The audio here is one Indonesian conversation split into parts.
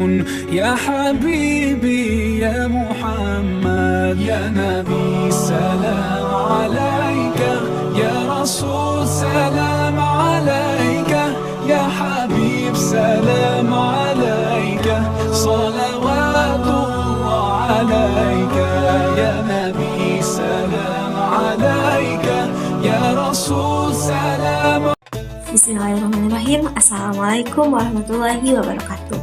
يا حبيبي يا محمد يا نبي سلام عليك يا رسول سلام عليك يا حبيب سلام عليك صلوات الله عليك يا نبي سلام عليك يا رسول سلام. Bismillahirrahmanirrahim. Assalamualaikum warahmatullahi wabarakatuh.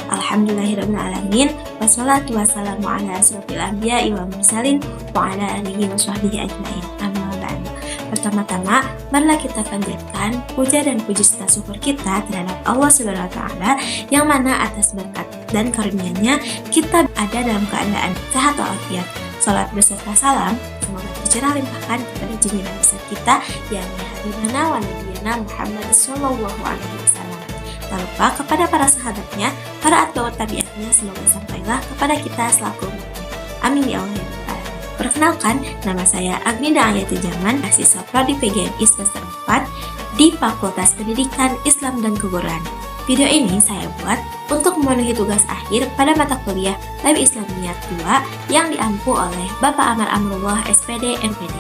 Alhamdulillahirrahmanirrahim. Wassalatu wassalamu ala asrofil anbiya'i wal mursalin wa ala alihi wa sahbihi ajma'in. Amma ba'du. Pertama-tama, marilah kita panjatkan puja dan puji serta syukur kita terhadap Allah Subhanahu wa taala yang mana atas berkat dan karunia-Nya kita ada dalam keadaan sehat walafiat. Salat beserta salam semoga tercurah limpahkan kepada junjungan besar kita yang habibana wa nabiyana Muhammad sallallahu alaihi wasallam. Tak lupa kepada para sahabatnya, para atba'ut tabi'atnya, semoga sampailah kepada kita selaku umatnya. Amin ya Allah ya Rabbal Alamin. Perkenalkan, nama saya Agni Ayatul Zaman, mahasiswa Prodi PGMI semester 4 di Fakultas Pendidikan Islam dan Keguruan. Video ini saya buat untuk memenuhi tugas akhir pada mata kuliah Lab Islamiyat 2 yang diampu oleh Bapak Amar Amrullah SPD MPD.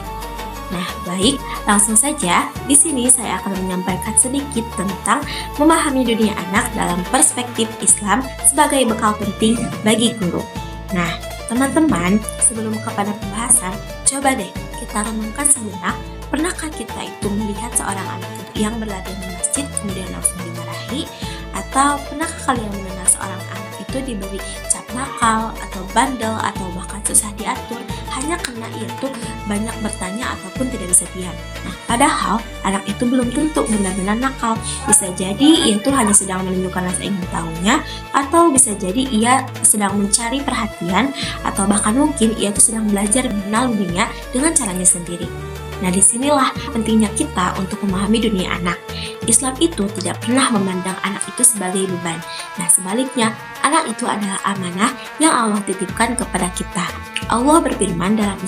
Nah, baik, langsung saja. Di sini saya akan menyampaikan sedikit tentang memahami dunia anak dalam perspektif Islam sebagai bekal penting bagi guru. Nah, teman-teman, sebelum kepada pembahasan, coba deh kita renungkan sejenak. Pernahkah kita itu melihat seorang anak yang berlari di masjid kemudian langsung dimarahi? Atau pernahkah kalian mendengar seorang anak itu diberi cap nakal atau bandel atau bahkan susah diatur hanya karena ia tuh banyak bertanya ataupun tidak bisa diam? Nah, padahal anak itu belum tentu benar-benar nakal. Bisa jadi ia tuh hanya sedang menunjukkan rasa ingin tahunya, atau bisa jadi ia sedang mencari perhatian, atau bahkan mungkin ia tuh sedang belajar mengenal dunia dengan caranya sendiri. Nah, disinilah pentingnya kita untuk memahami dunia anak. Islam itu tidak pernah memandang anak itu sebagai beban. Nah, sebaliknya, anak itu adalah amanah yang Allah titipkan kepada kita. Allah berfirman dalam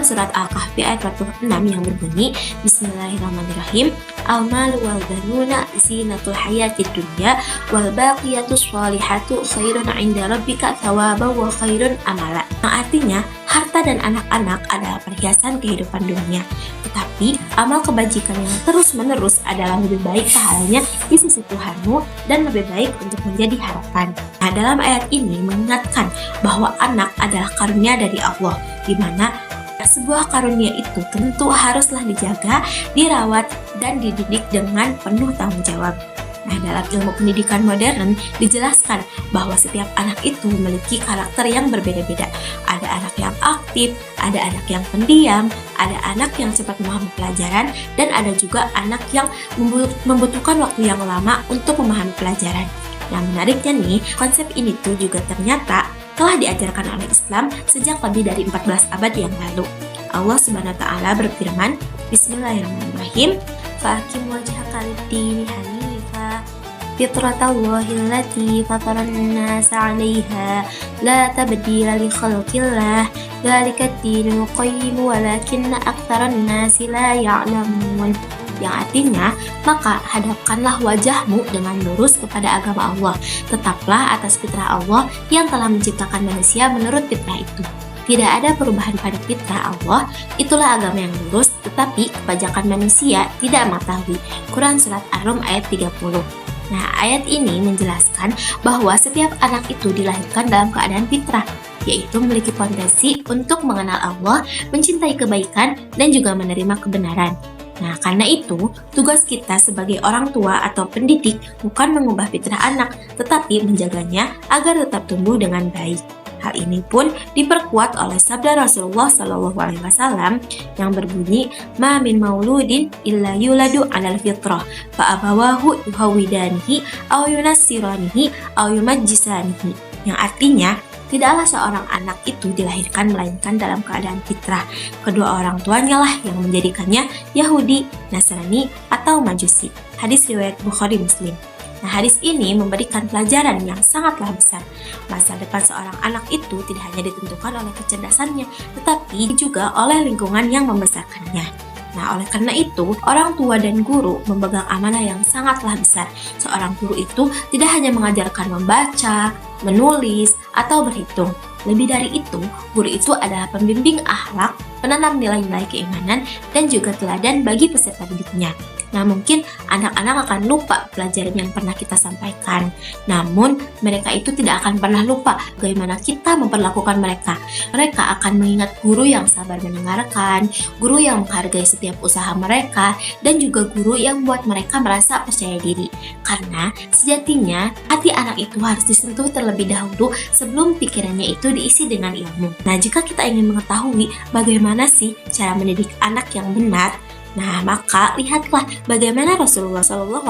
surat Al-Kahfi ayat 46 yang berbunyi, Bismillahirrahmanirrahim, Al-malu wal banuna zinatul hayatid dunya wal baqiyatus sholihatu khairun 'inda rabbika thawaban wa khairun amala. Yang artinya, harta dan anak-anak adalah perhiasan kehidupan dunia, tetapi amal kebajikan yang terus-menerus adalah lebih baik pahalanya di sisi Tuhanmu dan lebih baik untuk menjadi harapan. Nah, dalam ayat ini mengingatkan bahwa anak adalah karunia dari Allah, di mana sebuah karunia itu tentu haruslah dijaga, dirawat, dan dididik dengan penuh tanggung jawab. Nah, dalam ilmu pendidikan modern dijelaskan bahwa setiap anak itu memiliki karakter yang berbeda-beda. Ada anak yang aktif, ada anak yang pendiam, ada anak yang cepat memahami pelajaran, dan ada juga anak yang membutuhkan waktu yang lama untuk memahami pelajaran. Yang menariknya nih, konsep ini tuh juga ternyata telah diajarkan oleh Islam sejak lebih dari 14 abad yang lalu. Allah Subhanahu wa taala berfirman, Bismillahirrahmanirrahim, Fa'akim wajhaka lid-dini hanifa fitratallahi allati fataran nasa 'alaiha la tabdila li khalqillah dzalika ad-dinul qayyim walakinna aktsaran nasi la ya'lamun. Yang artinya, maka hadapkanlah wajahmu dengan lurus kepada agama Allah. Tetaplah atas fitrah Allah yang telah menciptakan manusia menurut fitrah itu. Tidak ada perubahan pada fitrah Allah, itulah agama yang lurus, tetapi kebajakan manusia tidak mengetahui. Quran Surat Ar-Rum ayat 30. Nah, ayat ini menjelaskan bahwa setiap anak itu dilahirkan dalam keadaan fitrah, yaitu memiliki potensi untuk mengenal Allah, mencintai kebaikan, dan juga menerima kebenaran. Nah, karena itu, tugas kita sebagai orang tua atau pendidik bukan mengubah fitrah anak, tetapi menjaganya agar tetap tumbuh dengan baik. Hal ini pun diperkuat oleh sabda Rasulullah SAW yang berbunyi, "Ma min mauludin illa yuladu 'alal fitrah, fa abawahu yuhawidanihi aw yunassiranihi aw yumajjisanihi." Yang artinya, tidaklah seorang anak itu dilahirkan melainkan dalam keadaan fitrah. Kedua orang tuanya lah yang menjadikannya Yahudi, Nasrani, atau Majusi. Hadis riwayat Bukhari Muslim. Nah, hadis ini memberikan pelajaran yang sangatlah besar. Masa depan seorang anak itu tidak hanya ditentukan oleh kecerdasannya, tetapi juga oleh lingkungan yang membesarkannya. Nah, oleh karena itu, orang tua dan guru memegang amanah yang sangatlah besar. Seorang guru itu tidak hanya mengajarkan membaca, menulis, atau berhitung. Lebih dari itu, guru itu adalah pembimbing akhlak, penanam nilai-nilai keimanan, dan juga teladan bagi peserta didiknya. Nah, mungkin anak-anak akan lupa pelajaran yang pernah kita sampaikan. Namun, mereka itu tidak akan pernah lupa bagaimana kita memperlakukan mereka. Mereka akan mengingat guru yang sabar mendengarkan, guru yang menghargai setiap usaha mereka, dan juga guru yang membuat mereka merasa percaya diri. Karena sejatinya, hati anak itu harus disentuh terlebih dahulu sebelum pikirannya itu diisi dengan ilmu. Nah, jika kita ingin mengetahui bagaimana sih cara mendidik anak yang benar, nah, maka lihatlah bagaimana Rasulullah SAW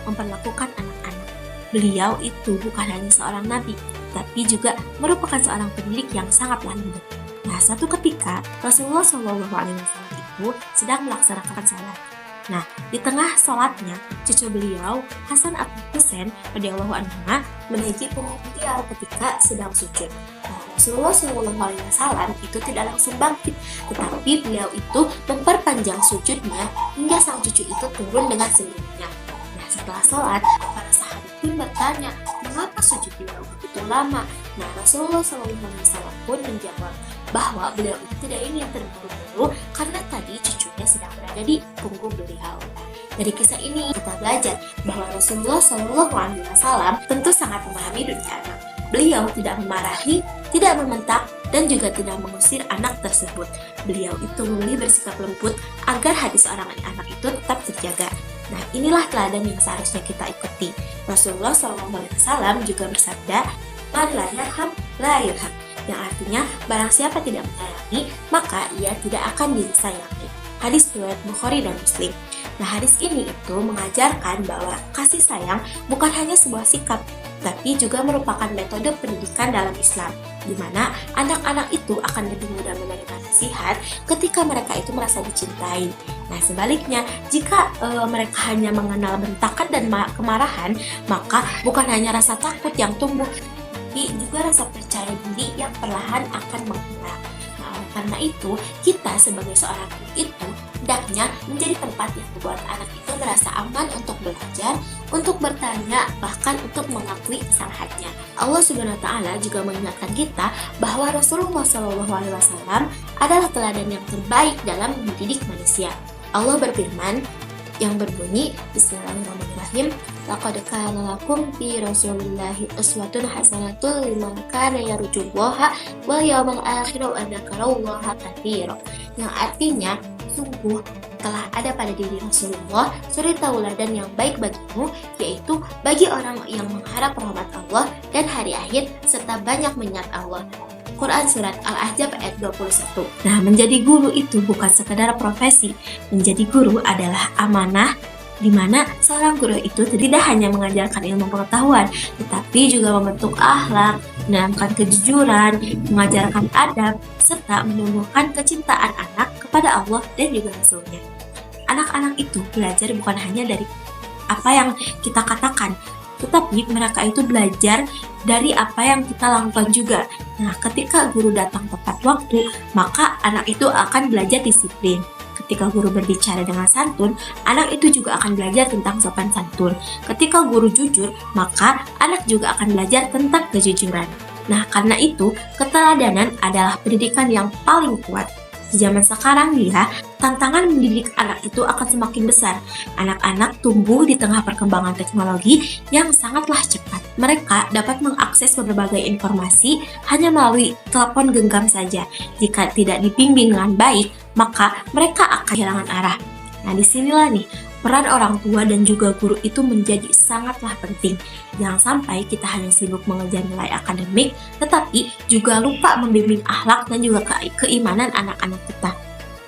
memperlakukan anak-anak. Beliau itu bukan hanya seorang nabi, tapi juga merupakan seorang pendidik yang sangatlah lembut. Nah, suatu ketika Rasulullah SAW itu sedang melaksanakan salat. Nah, di tengah salatnya, cucu beliau Hasan atau Husain radhiyallahu anhuma menaiki punggung beliau ketika sedang sujud. Nah, Rasulullah SAW itu tidak langsung bangkit, tetapi beliau itu memperpanjang sujudnya hingga sang cucu itu turun dengan sendirinya. Nah, setelah salat, para sahabat pun bertanya, mengapa sujud beliau begitu lama? Nah, Rasulullah SAW pun menjawab bahwa beliau itu tidak ingin terburu-buru karena tadi cucunya sedang berada di punggung beliau. Dari kisah ini kita belajar bahwa Rasulullah SAW tentu sangat memahami dunia anak. Beliau tidak memarahi, tidak membentak, dan juga tidak mengusir anak tersebut. Beliau itu memilih bersikap lembut agar hati seorang anak itu tetap terjaga. Nah, inilah teladan yang seharusnya kita ikuti. Rasulullah SAW juga bersabda, "Man la yarham la yurham," yang artinya barang siapa tidak menyayangi, maka ia tidak akan disayangi. Hadis riwayat Bukhari dan Muslim. Nah, hadis ini itu mengajarkan bahwa kasih sayang bukan hanya sebuah sikap, tapi juga merupakan metode pendidikan dalam Islam, di mana anak-anak itu akan lebih mudah menerima nasihat ketika mereka itu merasa dicintai. Nah, sebaliknya, jika mereka hanya mengenal bentakan dan kemarahan, maka bukan hanya rasa takut yang tumbuh, tapi juga rasa percaya diri yang perlahan akan menghilang. Nah, karena itu, kita sebagai seorang guru itu hendaknya menjadi tempat yang membuat anak itu merasa aman untuk belajar, untuk bertanya, bahkan untuk mengakui kesalahannya. Allah Subhanahu wa Ta'ala juga mengingatkan kita bahwa Rasulullah SAW adalah teladan yang terbaik dalam mendidik manusia. Allah berfirman yang berbunyi, Bismillahirrahmanirrahim, laqad kana lakum fi Rasulillahi uswatun hasanatun liman kana yarjullaha wal yawmal akhir wa dzakarallaha katsiran. Yang artinya, sungguh telah ada pada diri Rasulullah suri tauladan yang baik bagimu, yaitu bagi orang yang mengharap rahmat Allah dan hari akhir serta banyak mengingat Allah. Quran Surat Al-Ahzab ayat 21. Nah, menjadi guru itu bukan sekedar profesi. Menjadi guru adalah amanah, di mana seorang guru itu tidak hanya mengajarkan ilmu pengetahuan, tetapi juga membentuk akhlak, menanamkan kejujuran, mengajarkan adab, serta menumbuhkan kecintaan anak kepada Allah dan juga Rasul-Nya. Anak-anak itu belajar bukan hanya dari apa yang kita katakan, tetapi mereka itu belajar dari apa yang kita lakukan juga. Nah, ketika guru datang tepat waktu, maka anak itu akan belajar disiplin. Ketika guru berbicara dengan santun, anak itu juga akan belajar tentang sopan santun. Ketika guru jujur, maka anak juga akan belajar tentang kejujuran. Nah, karena itu, keteladanan adalah pendidikan yang paling kuat. Di zaman sekarang ya, tantangan mendidik anak itu akan semakin besar. Anak-anak tumbuh di tengah perkembangan teknologi yang sangatlah cepat. Mereka dapat mengakses berbagai informasi hanya melalui telepon genggam saja. Jika tidak dibimbing dengan baik, maka mereka akan kehilangan arah. Nah, disinilah nih, peran orang tua dan juga guru itu menjadi sangatlah penting. Jangan sampai kita hanya sibuk mengejar nilai akademik, tetapi juga lupa membimbing akhlak dan juga keimanan anak-anak kita.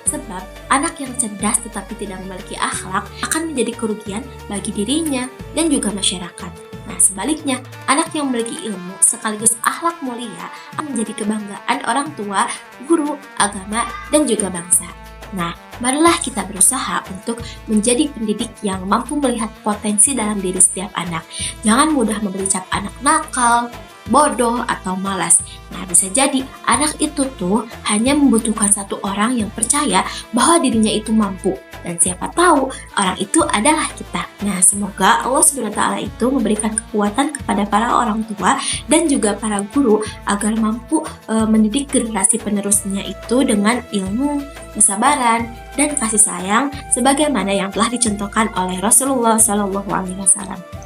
Sebab anak yang cerdas tetapi tidak memiliki akhlak akan menjadi kerugian bagi dirinya dan juga masyarakat. Nah, sebaliknya, anak yang memiliki ilmu sekaligus akhlak mulia akan menjadi kebanggaan orang tua, guru, agama, dan juga bangsa. Nah, marilah kita berusaha untuk menjadi pendidik yang mampu melihat potensi dalam diri setiap anak. Jangan mudah memberi cap anak nakal, bodoh, atau malas. Nah, bisa jadi anak itu tuh hanya membutuhkan satu orang yang percaya bahwa dirinya itu mampu. Dan siapa tahu orang itu adalah kita. Nah, semoga Allah SWT itu memberikan kekuatan kepada para orang tua dan juga para guru agar mampu mendidik generasi penerusnya itu dengan ilmu, kesabaran, dan kasih sayang sebagaimana yang telah dicontohkan oleh Rasulullah SAW.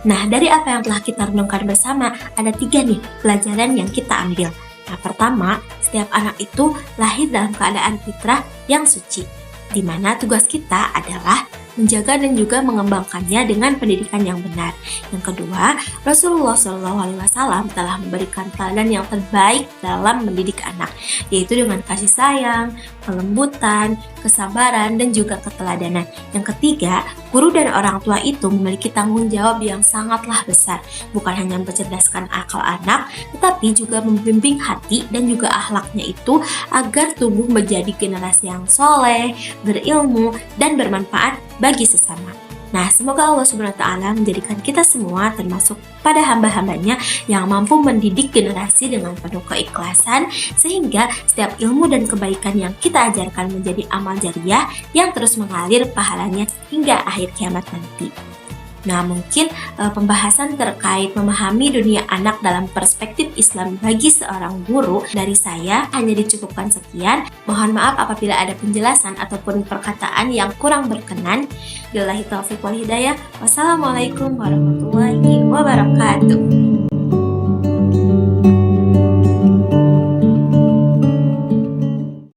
Nah, dari apa yang telah kita renungkan bersama, ada 3 nih pelajaran yang kita ambil. Nah, pertama, setiap anak itu lahir dalam keadaan fitrah yang suci, di mana tugas kita adalah menjaga dan juga mengembangkannya dengan pendidikan yang benar. Yang kedua, Rasulullah SAW telah memberikan teladan yang terbaik dalam mendidik anak, yaitu dengan kasih sayang, kelembutan, kesabaran, dan juga keteladanan. Yang ketiga, guru dan orang tua itu memiliki tanggung jawab yang sangatlah besar, bukan hanya mencerdaskan akal anak, tetapi juga membimbing hati dan juga akhlaknya itu agar tumbuh menjadi generasi yang soleh, berilmu, dan bermanfaat bagi sesama. Nah, semoga Allah SWT menjadikan kita semua termasuk pada hamba-hambanya yang mampu mendidik generasi dengan penuh keikhlasan, sehingga setiap ilmu dan kebaikan yang kita ajarkan menjadi amal jariah yang terus mengalir pahalanya hingga akhir kiamat nanti. Nah, mungkin pembahasan terkait memahami dunia anak dalam perspektif Islam bagi seorang guru dari saya hanya dicukupkan sekian. Mohon maaf apabila ada penjelasan ataupun perkataan yang kurang berkenan. Billahi taufiq wal hidayah. Wassalamualaikum warahmatullahi wabarakatuh.